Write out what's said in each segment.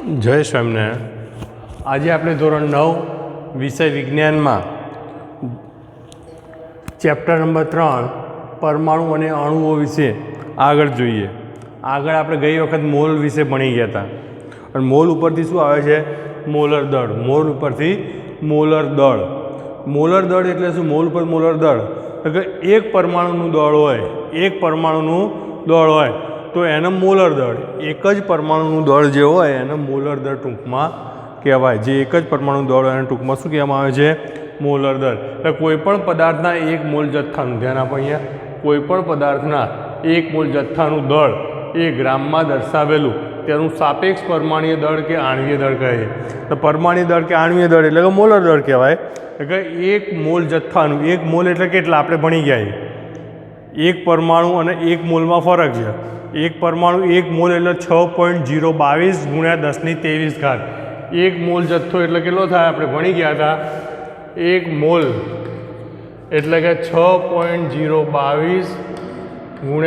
જય સ્વામિનારાયણ। આજે આપણે ધોરણ 9 વિષય વિજ્ઞાનમાં ચેપ્ટર નંબર 3 પરમાણુ અને અણુઓ વિશે આગળ જોઈએ। આગળ આપણે ગઈ વખત મોલ વિશે ભણી ગયા હતા અને મોલ ઉપરથી શું આવે છે? મોલર દળ। મોલ ઉપરથી મોલર દળ। મોલર દળ એટલે શું? મોલ ઉપર મોલર દળ એટલે કે એક પરમાણુનું દળ હોય, એક પરમાણુનું દળ હોય તો એને મોલર દળ, એક જ પરમાણુનું દળ જે હોય એને મોલર દળ ટૂંકમાં કહેવાય। જે એક જ પરમાણુ દળ હોય એને ટૂંકમાં શું કહેવામાં આવે છે? મોલર દળ। એટલે કોઈપણ પદાર્થના એક મોલ જથ્થાનું, ધ્યાન આપો અહીંયા, કોઈપણ પદાર્થના એક મોલ જથ્થાનું દળ એ ગ્રામમાં દર્શાવેલું તેનું સાપેક્ષ પરમાણ્વીય દળ કે આણ્વીય દળ કહે છે। તો પરમાણ્વીય દળ કે આણ્વીય દળ એટલે કે મોલર દળ કહેવાય। એટલે એક મોલ જથ્થાનું, એક મોલ એટલે કેટલા આપણે ભણી ગયા છે, એક પરમાણુ અને એક મોલમાં ફરક છે। એક પરમાણુ એક મોલ એટલે 6.022 × 10⁻23 એક મોલ જથ્થો એટલે કેટલો થાય? આપણે ભણી ગયા હતા, એક મોલ એટલે કે 6.022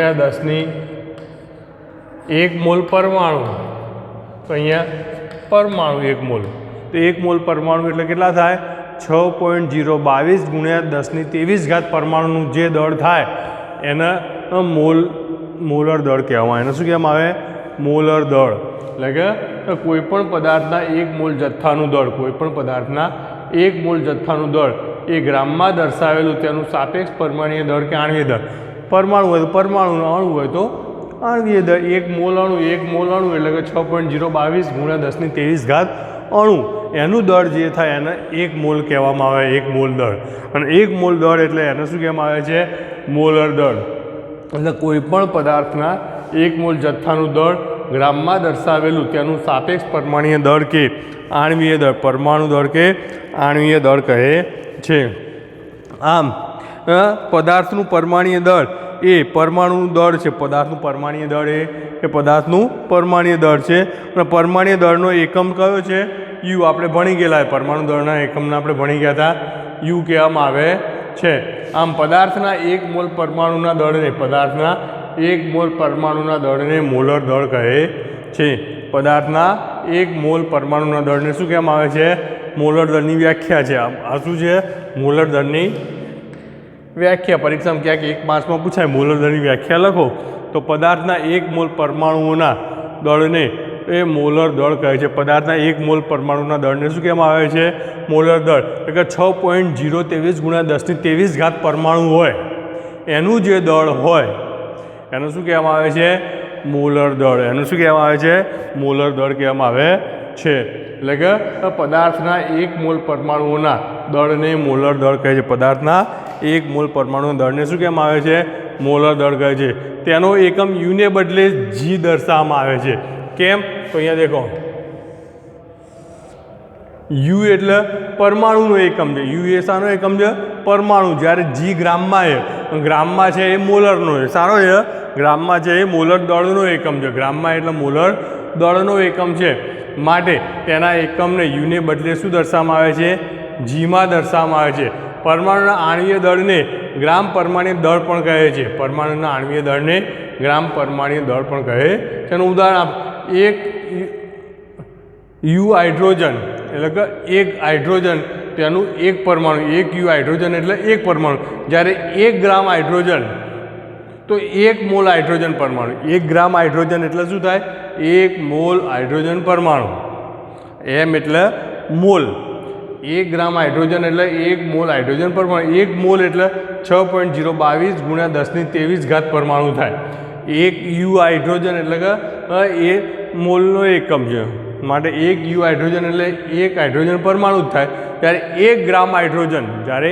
× 10 એક મોલ પરમાણુ, તો અહીંયા પરમાણુ એક મોલ, તો એક મોલ પરમાણુ એટલે કેટલા થાય? 6.022 × 10⁻23 પરમાણુનું જે દળ થાય એને મોલર દળ કહેવામાં આવે। એને શું કહેવામાં આવે? મોલર દળ। એટલે કે કોઈપણ પદાર્થના એક મોલ જથ્થાનું દળ, કોઈપણ પદાર્થના એક મોલ જથ્થાનું દળ એ ગ્રામમાં દર્શાવેલું તેનું સાપેક્ષ પરમાણ્વીય દળ કે આણ્વીય દળ। પરમાણુ હોય તો પરમાણુ, અણુ હોય તો આણ્વીય દળ। એક મોલ અણુ, એક મોલ અણુ એટલે કે 6.022 × 10⁻23 અણુ, એનું દળ જે થાય એને એક મોલ કહેવામાં આવે, એક મોલ દળ। અને એક મોલ દળ એટલે એને શું કહેવામાં આવે છે? મોલર દળ। એટલે કોઈપણ પદાર્થના એક મોલ જથ્થાનું દળ ગ્રામમાં દર્શાવેલું તેનું સાપેક્ષ પરમાણ્વીય દળ કે આણ્વીય દળ, પરમાણુ દળ કે આણ્વીય દળ કહે છે। આમ પદાર્થનું પરમાણ્વીય દળ એ પરમાણુનું દળ છે। પદાર્થનું પરમાણ્વીય દળ એ પદાર્થનું પરમાણ્વીય દળ છે। અને પરમાણ્વીય દળનો એકમ કયો છે? યુ। આપણે ભણી ગયેલા, પરમાણુ દળના એકમને આપણે ભણી ગયા હતા, યુ કહેવામાં આવે છે। આમ પદાર્થના એક મોલ પરમાણુના દળને, પદાર્થના એક મોલ પરમાણુના દળને મોલર દળ કહે છે। પદાર્થના એક મોલ પરમાણુના દળને શું કહેવામાં આવે છે? મોલર દળની વ્યાખ્યા છે। આ શું છે? મોલર દળની વ્યાખ્યા। પરીક્ષામાં ક્યાંક 1 માર્ક્સમાં પૂછાય, મોલર દળની વ્યાખ્યા લખો તો પદાર્થના એક મોલ પરમાણુઓના દળને એ મોલર દળ કહે છે। પદાર્થના એક મોલ પરમાણુના દળને શું કહેવામાં આવે છે? મોલર દળ। એટલે કે 6.023 × 10⁻23 પરમાણુ હોય એનું જે દળ હોય એનું શું કહેવામાં આવે છે? મોલર દળ। એનું શું કહેવામાં આવે છે? મોલર દળ કહેવામાં આવે છે। એટલે કે પદાર્થના એક મોલ પરમાણુઓના દળને મોલર દળ કહે છે। પદાર્થના એક મોલ પરમાણુના દળને શું કહેવામાં આવે છે? મોલર દળ કહે છે। તેનો એકમ યુને બદલે જી દર્શાવવામાં આવે છે। કેમ? તો અહીંયા દેખો, યુ એટલે પરમાણુનો એકમ છે। યુ એ શાનો એકમ છે? પરમાણુ। જ્યારે જી ગ્રામમાં છે, ગ્રામમાં છે એ મોલરનો છે। સારો છે, ગ્રામમાં છે એ મોલર દળનો એકમ છે। ગ્રામમાં એટલે મોલર દળનો એકમ છે, માટે તેના એકમને યુને બદલે શું દર્શાવવામાં આવે છે? જીમાં દર્શાવવામાં આવે છે। પરમાણુના આણ્વીય દળને ગ્રામ પરમાણ્વીય દળ પણ કહે છે। પરમાણુના આણ્વીય દળને ગ્રામ પરમાણ્વીય દળ પણ કહે છે। તેનું ઉદાહરણ આપ, એક યુ હાઇડ્રોજન એટલે કે એક હાઇડ્રોજન, તેનું એક પરમાણુ, એક યુ હાઇડ્રોજન એટલે એક પરમાણુ। જ્યારે 1 ગ્રામ હાઇડ્રોજન તો 1 મોલ હાઇડ્રોજન પરમાણુ। 1 ગ્રામ હાઇડ્રોજન એટલે શું થાય? 1 મોલ હાઇડ્રોજન પરમાણુ। એમ એટલે મોલ। 1 ગ્રામ હાઇડ્રોજન એટલે 1 મોલ હાઇડ્રોજન પરમાણુ। 1 મોલ એટલે 6.022 × 10⁻23 પરમાણુ થાય। 1 યુ હાઇડ્રોજન એટલે કે એ મોલનો એકમ છે, માટે 1 યુ હાઇડ્રોજન એટલે 1 હાઇડ્રોજન પરમાણુ જ થાય। ત્યારે 1 ગ્રામ હાઇડ્રોજન, જ્યારે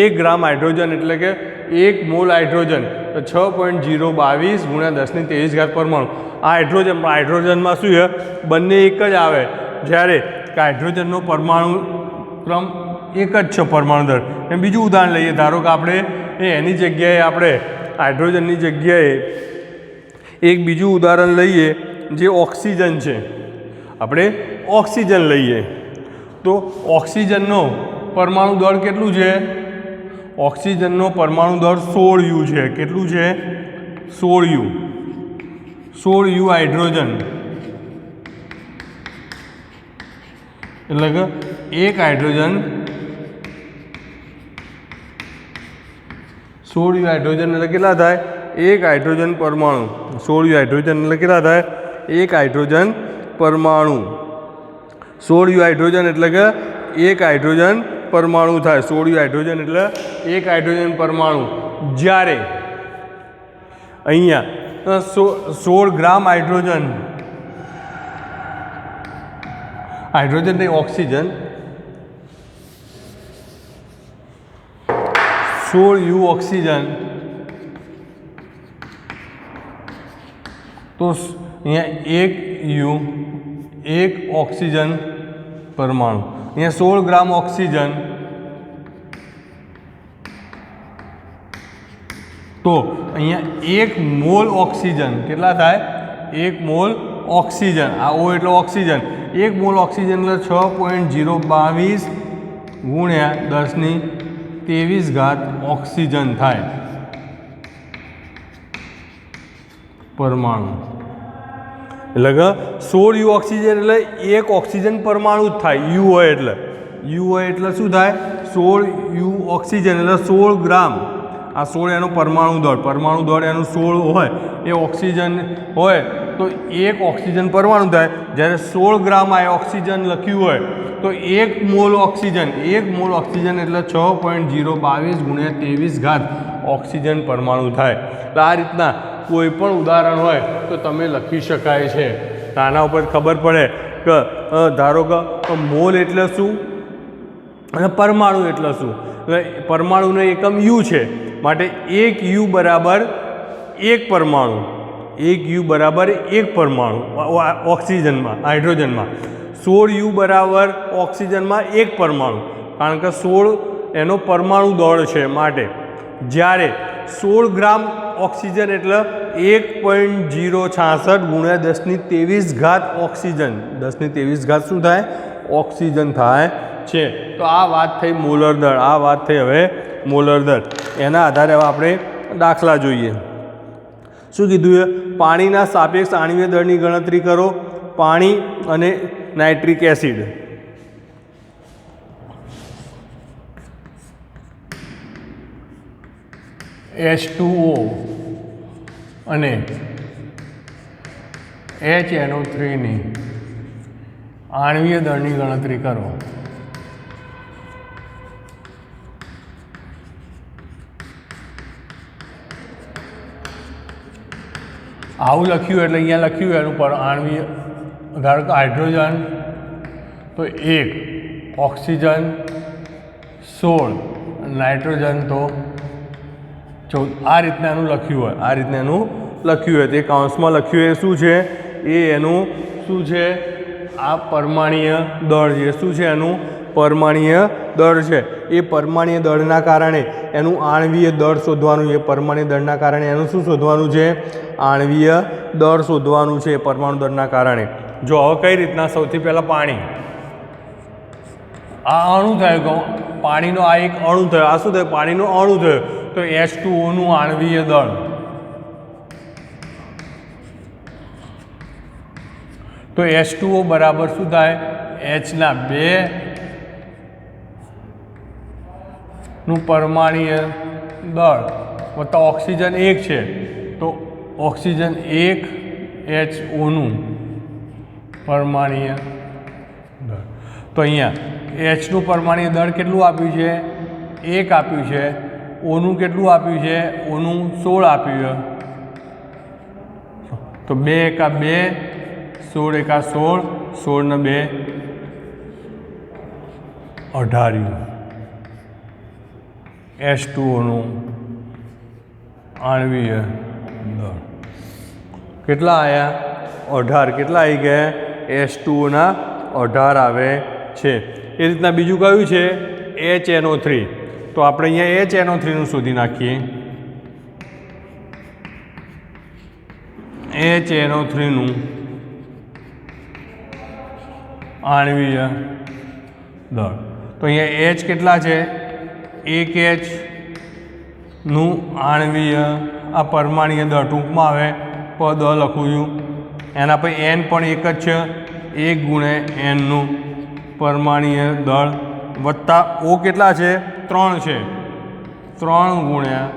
1 ગ્રામ હાઇડ્રોજન એટલે કે 1 મોલ હાઇડ્રોજન તો 6.022 × 10⁻23 પરમાણુ। આ હાઇડ્રોજનમાં શું છે? બંને એક જ આવે, જ્યારે હાઇડ્રોજનનો પરમાણુ ક્રમ એક જ છે, પરમાણુ દળ। એમ બીજું ઉદાહરણ લઈએ, ધારો કે આપણે એની જગ્યાએ, આપણે હાઇડ્રોજનની જગ્યાએ એક બીજું ઉદાહરણ લઈએ જે ઓક્સિજન છે। આપણે ઓક્સિજન લઈએ તો ઓક્સિજનનો પરમાણુ દળ કેટલું છે? ઓક્સિજનનો પરમાણુ દળ 16 યુ છે। કેટલું છે? 16 યુ। 16 યુ હાઇડ્રોજન એટલે કે એક હાઇડ્રોજન સોળિયું હાઇડ્રોજન એટલે કેટલા થાય? એક હાઇડ્રોજન પરમાણુ. સોળિયું હાઇડ્રોજન એટલે કેટલા થાય? એક હાઇડ્રોજન પરમાણુ. સોળિયું હાઇડ્રોજન એટલે કે એક હાઇડ્રોજન પરમાણુ થાય. સોળિયું હાઇડ્રોજન એટલે એક હાઇડ્રોજન પરમાણુ. જ્યારે અહીંયા 16 ગ્રામ હાઇડ્રોજન નહીં, ઓક્સિજન, 16 યુ ઓક્સિજન, તો અહીંયા 1 યુ 1 ઓક્સિજન પરમાણુ. અહીંયા 16 ગ્રામ ઓક્સિજન, તો અહીંયા 1 મોલ ઓક્સિજન કેટલા થાય? 1 મોલ ઓક્સિજન. આ O એટલે ઓક્સિજન. 1 મોલ ઓક્સિજન એટલે 6.022 ગુણ્યા 1023 ઓક્સિજન થાય પરમાણુ. એટલે કે 16 યુ ઓક્સિજન એટલે એક ઓક્સિજન પરમાણુ જ થાય. યુ હોય એટલે શું થાય? 16 યુ ઓક્સિજન એટલે 16 ગ્રામ. આ 16 એનો પરમાણુ દળ એનું 16 હોય એ ઓક્સિજન હોય તો એક ઓક્સિજન પરમાણુ થાય. જ્યારે 16 ગ્રામ આ ઓક્સિજન લખ્યું હોય તો 1 મોલ ઓક્સિજન એટલે 6.022 ગુણ્યા 23 ઓક્સિજન પરમાણુ થાય. એટલે આ રીતના કોઈ પણ ઉદાહરણ હોય તો તમે લખી શકાય છે. આના ઉપર ખબર પડે કે ધારો કે મોલ એટલે શું અને પરમાણુ એટલે શું. એટલે પરમાણુનો એકમ યુ છે, માટે 1 યુ બરાબર 1 પરમાણુ. 1 યુ બરાબર 1 પરમાણુ ઓક્સિજનમાં, હાઇડ્રોજનમાં. 16 યુ બરાબર ઓક્સિજનમાં 1 પરમાણુ, કારણ કે 16 એનો પરમાણુ દળ છે. માટે જ્યારે 16 ગ્રામ ઓક્સિજન એટલે 1.066 ગુણ્યા 1023 ઓક્સિજન. 1023 શું થાય? ઓક્સિજન થાય છે. તો આ વાત થઈ મોલર દળ. આ વાત થઈ હવે મોલર દળ. એના આધારે હવે આપણે દાખલા જોઈએ. શું કીધું? પાણીના સાપેક્ષ આણ્વીય દળની ગણતરી કરો. પાણી અને નાઇટ્રિક એસિડ. H2O અને HNO3 ની આણ્વીય દળની ગણતરી કરો. આવું લખ્યું એટલે અહીંયા લખ્યું એનું પર આણ્વીય, ધારો કે હાઇડ્રોજન તો 1, ઓક્સિજન 16, નાઇટ્રોજન તો 14. આ રીતના એનું લખ્યું હોય. તે કાઉન્સમાં લખ્યું એ શું છે? એ એનું શું છે? આ પરમાણ્વીય દળ છે. શું છે? એનું પરમાણ્વીય દળ છે. એ પરમાણ્વીય દળના કારણે એનું આણ્વીય દળ શોધવાનું છે. પરમાણ્વીય દળના કારણે એનું શું શોધવાનું છે? આણ્વીય દળ શોધવાનું છે પરમાણુ દળના કારણે. જો હવે કઈ રીતના? સૌથી પહેલાં પાણી, આ અણુ થયો. પાણીનો આ એક અણુ થયો. આ શું થયું? પાણીનો અણુ થયો. તો H2O નું આણ્વીય દળ, તો H2O બરાબર શું થાય? H ના 2 નું પરમાણ્વીય દળ વત્તા ઓક્સિજન 1 છે તો ઓક્સિજન 1 HO નું પરમાણ્વીય દળ. તો અહીંયા H નું પરમાણ્વીય દળ કેટલું આપ્યું છે? 1 આપ્યું છે. O નું કેટલું આપ્યું છે? O નું 16 આપ્યું છે. તો 2 એકા 2, 16 એકા 16, 16 ને 2 18 H2O નું આણ્વીય દળ કેટલા આવ્યા? 18. કેટલા આવી ગયા? H2O ના 18 આવે છે. એ રીતના બીજું કયું છે? HNO3. તો આપણે અહીંયા HNO3 નું શોધી નાખીએ. HNO3 નું આણ્વીય દળ. તો અહીંયા H કેટલા છે? 1 H નું આણ્વીય આ પરમાણ્વીય દળ ટૂંકમાં આવે પદ લખું છું. એના પછી N પણ 1 જ છે. 1 ગુણ્યા N નું પરમાણ્વીય દળ વત્તા ઓ કેટલા છે 3 છે 3 ગુણ્યા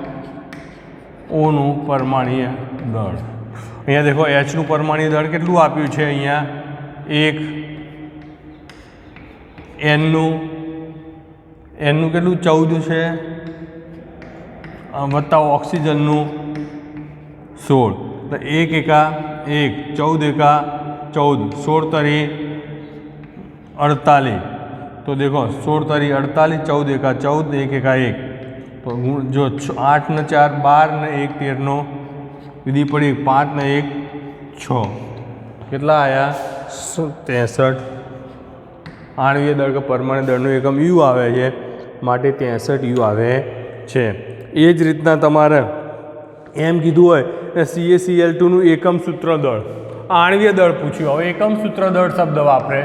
ઓનું પરમાણ્વીય દળ. અહીંયા દેખો એચનું પરમાણ્વીય દળ કેટલું આપ્યું છે અહીંયા 1, એનનું કેટલું 14 છે વત્તા ઓક્સિજનનું 16. તો 1 એકા 1, 14 એકા 14, 16 તરી 48. તો દેખો 16 તરી 48, 14 એકા 14, 1 એકા 1. તો જો 8 ને 4 12 ને 1 13નો વિધિ પડી 5 ને 1 6. કેટલા આવ્યા 63. આણ્વીય દળ કે પરમાણુ દળનું એકમ યુ આવે છે માટે 63 યુ આવે છે. એ જ રીતના તમારે એમ કીધું હોય કે CaCl2નું એકમ સૂત્ર દળ આણ્વીય દળ પૂછ્યું. હવે એકમ સૂત્ર દળ શબ્દ વાપરે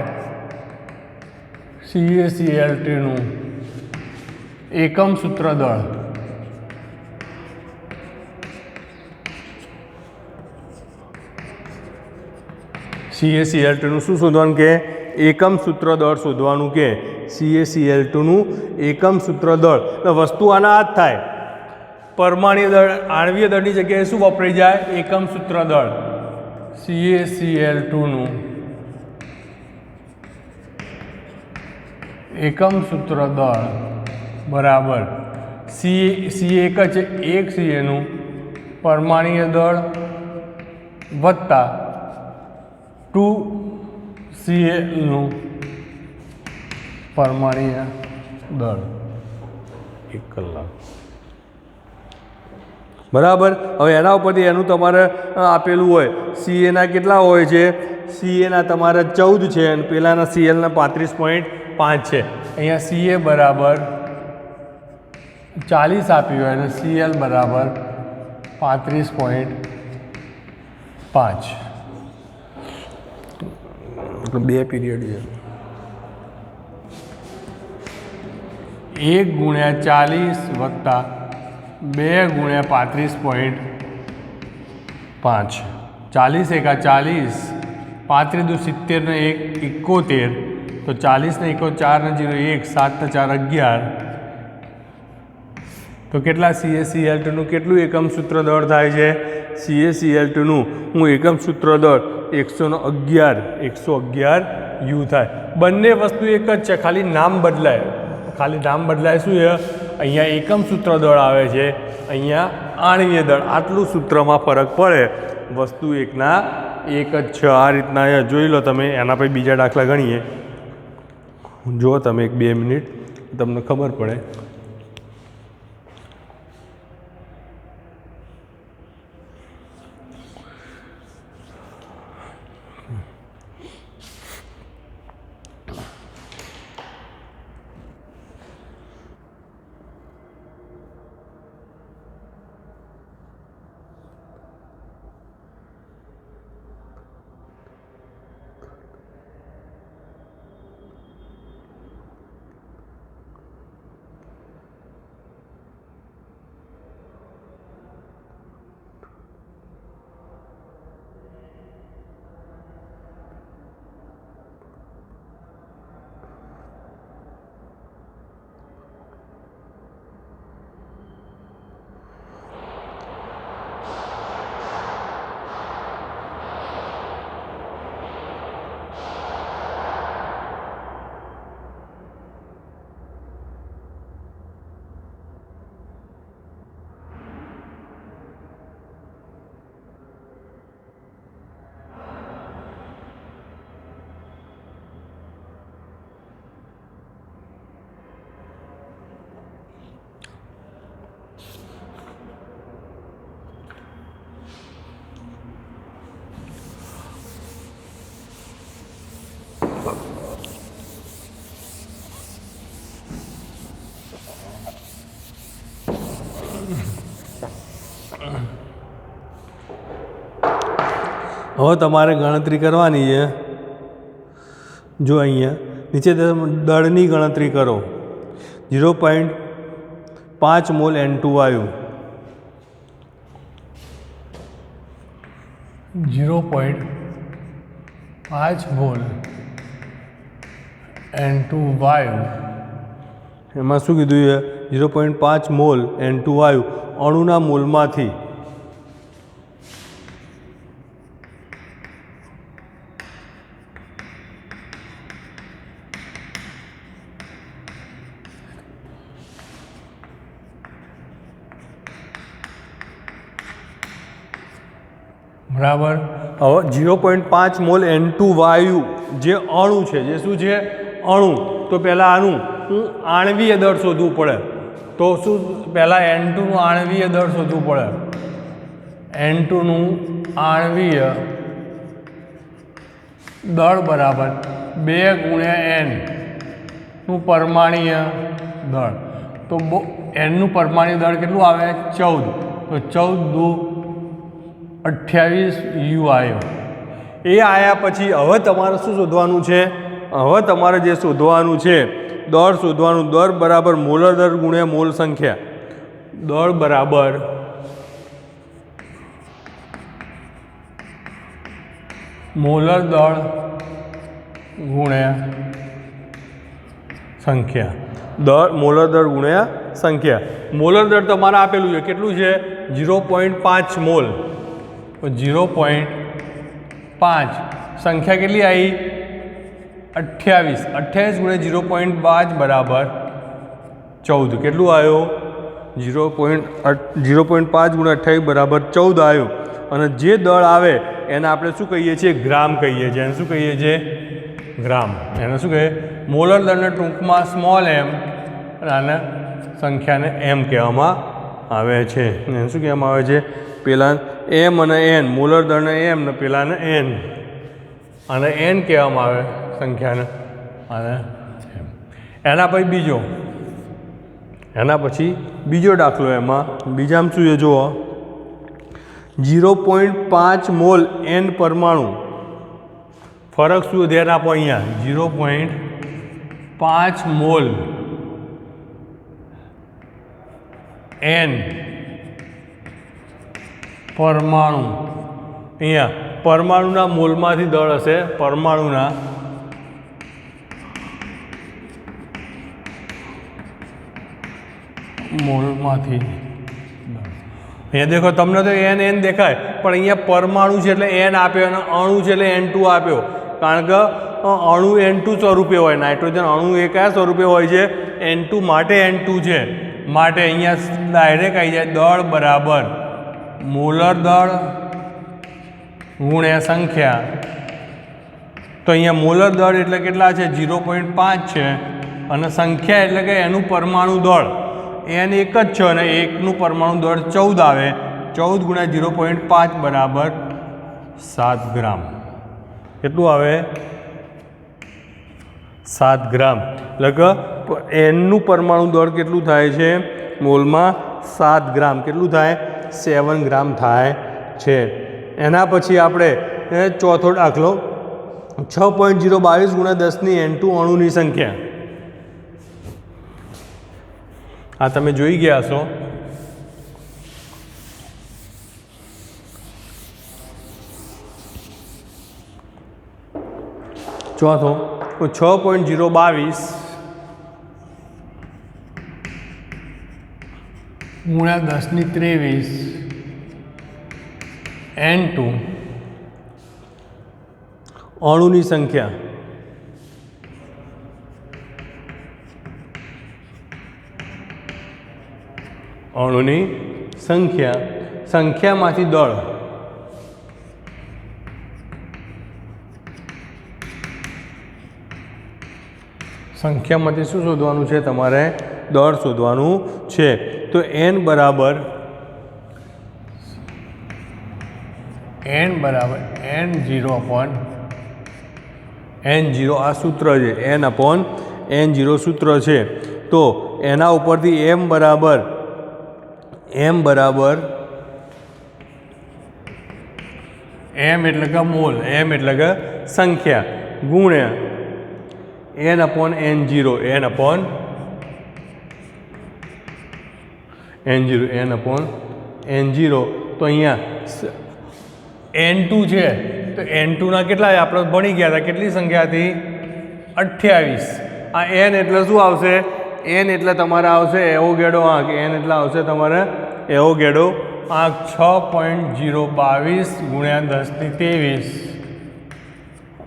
CaCl2નું એકમ સૂત્ર દળ CaCl2નું શું શોધવાનું કે એકમ સૂત્ર દળ શોધવાનું કે CaCl2નું એકમ સૂત્ર દળ. તો વસ્તુ આના આ જ થાય. પરમાણ્વીય દળ આણ્વીય દળની જગ્યાએ શું વપરાઈ જાય એકમ સૂત્ર દળ. CaCl2નું એકમ સૂત્ર દળ બરાબર C એક જ 1 Caનું પરમાણ્વીય દળ વત્તા 2 Clનું પરમાણ્વીય દળ. 1 કલાક બરાબર. હવે એના ઉપરથી એનું તમારે આપેલું હોય Caના કેટલા હોય છે Caના તમારે 14 છે અને પેલાના Clના 35.5 છે. અહીંયા Ca બરાબર 40 આપ્યું હોય અને Cl બરાબર 35.5. બે પીરિયડ છે. 1 ગુણ્યા 40 વત્તા 2 ગુણ્યા 35.5. 40 એકા 40, 35 દુ 70 ને 1 71. તો 40 ને 4 ને 0 1, 7 ને 4 11. તો કેટલા CaCl2નું કેટલું એકમ સૂત્ર દળ થાય છે CaCl2નું હું એકમ સૂત્ર દળ 111 યુ થાય. બંને વસ્તુ એક જ છે, ખાલી નામ બદલાય. શું છે અહીંયા એકમ સૂત્ર દળ આવે છે, અહીંયા આણ્વીય દળ. આટલું સૂત્રમાં ફરક પડે, વસ્તુ એકના એક જ છે. આ રીતના અહીંયા જોઈ લો તમે. એના પછી બીજા દાખલા ગણીએ. જુઓ તમે 1-2 મિનિટ તમને ખબર પડે. હવે તમારે ગણતરી કરવાની છે. જો અહીંયા નીચે દળની ગણતરી કરો. 0.5 મોલ N2 આવ્યું. 0.5 મોલ N2 વાયુ, એમાં શું કીધું છે 0.5 મોલ N2 વાયુ અણુના મોલમાંથી બરાબર. હવે 0.5 મોલ N2 વાયુ જે અણુ છે, જે શું છે અણુ, તો પહેલાં આનું આણવીય દળ શોધવું પડે. તો શું પહેલાં N2 નું આણવીય દળ શોધવું પડે. N2 નું આણવીય દળ બરાબર 2 ગુણ્યા N નું પરમાણ્વીય દળ. તો N નું પરમાણ્વીય દળ કેટલું આવે 14. તો 14 દુ 28 યુ આવ્યો. એ આવ્યા પછી હવે તમારે શું શોધવાનું છે? હવે તમારે જે શોધવાનું છે દળ શોધવાનું. દળ બરાબર મોલર દર ગુણ્યા મોલ સંખ્યા. દળ બરાબર મોલર દળ ગુણ્યા સંખ્યા. મોલર દળ ગુણ્યા સંખ્યા. મોલર દળ તમારે આપેલું છે કેટલું છે 0.5 મોલ. 0.5 સંખ્યા કેટલી આવી 28. 28 ગુણ્યા 0.5 બરાબર 14. કેટલું આવ્યો 0.5 ગુણ્યા 28 બરાબર 14 આવ્યો. અને જે દળ આવે એને આપણે શું કહીએ છીએ? ગ્રામ કહીએ છીએ. એને શું કહીએ છીએ? ગ્રામ. એને શું કહીએ? મોલર દળને ટૂંકમાં સ્મોલ એમ અને સંખ્યાને એમ કહેવામાં આવે છે. એને શું કહેવામાં આવે છે? પેલા એમ અને એન, મોલર દળને એમ ને પેલાને એન, અને એન કહેવામાં આવે સંખ્યાને. અને એના પછી બીજો દાખલો. એમાં બીજામાં શું છે જુઓ 0.5 મોલ એન પરમાણુ. ફરક શું ધ્યાન આપો અહીંયા 0.5 મોલ એન પરમાણુ. અહીંયા પરમાણુના મોલમાંથી દળ હશે. પરમાણુના મોલમાંથી. અહીંયા દેખો તમને તો એન દેખાય, પણ અહીંયા પરમાણુ છે એટલે એન આપ્યો અને અણુ છે એટલે N2 આપ્યો. કારણ કે અણુ N2 સ્વરૂપે હોય. નાઇટ્રોજન અણુ એ કયા સ્વરૂપે હોય છે? N2 માટે N2 છે. માટે અહીંયા ડાયરેક્ટ આવી જાય દળ બરાબર મોલર દળ ગુણ્યા સંખ્યા. તો અહીંયા મોલર દળ એટલે કેટલા છે? 0.5 છે. અને સંખ્યા એટલે કે એનું પરમાણુ દળ એન એક જ છે અને એકનું પરમાણુ દળ 14 આવે. 14 ગુણ્યા 0.5 બરાબર 7 ગ્રામ. કેટલું આવે? 7 ગ્રામ. એટલે કે એનનું પરમાણુ દળ કેટલું થાય છે મોલમાં? 7 ગ્રામ. કેટલું થાય? 7 ગ્રામ થાય છે. એના પછી આપણે ચોથો દાખલો 6.022 ગુણ્યા 10 N2 અણુની સંખ્યા. આ તમે જોઈ ગયા છો. ચોથો 6.022 ગુણ્યા 1023 N2 અણુની સંખ્યા. અણુની સંખ્યા. સંખ્યામાંથી દળ. સંખ્યામાંથી શું શોધવાનું છે તમારે? દળ શોધવાનું છે. તો n બરાબર N0 આ સૂત્ર છે. N/N0 સૂત્ર છે. તો એના ઉપરથી m બરાબર m એટલે કે મોલ, m એટલે કે સંખ્યા, ગુણ્યા N/N0 તો અહીંયા N2 છે તો N2 ના કેટલા આપણે ભણી ગયા હતા? કેટલી સંખ્યા હતી? 28. આ એન એટલે શું આવશે? એન એટલે તમારે આવશે એવોગેડો આંક. એન એટલે આવશે તમારે એવોગેડો આંક 6.022 ગુણ્યા 10⁻23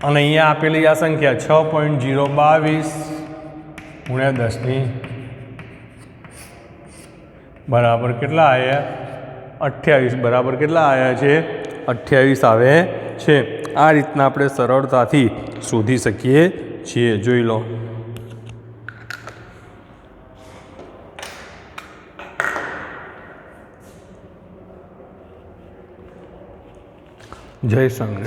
અને અહીંયા આપેલી આ સંખ્યા 6.022 ગુણ્યા 10 બરાબર કેટલા આવ્યા? 28 બરાબર કેટલા આવ્યા છે? 28 આવે છે. આ રીતના આપણે સરળતાથી શોધી શકીએ છીએ. જોઈ લો. જય સંઘ.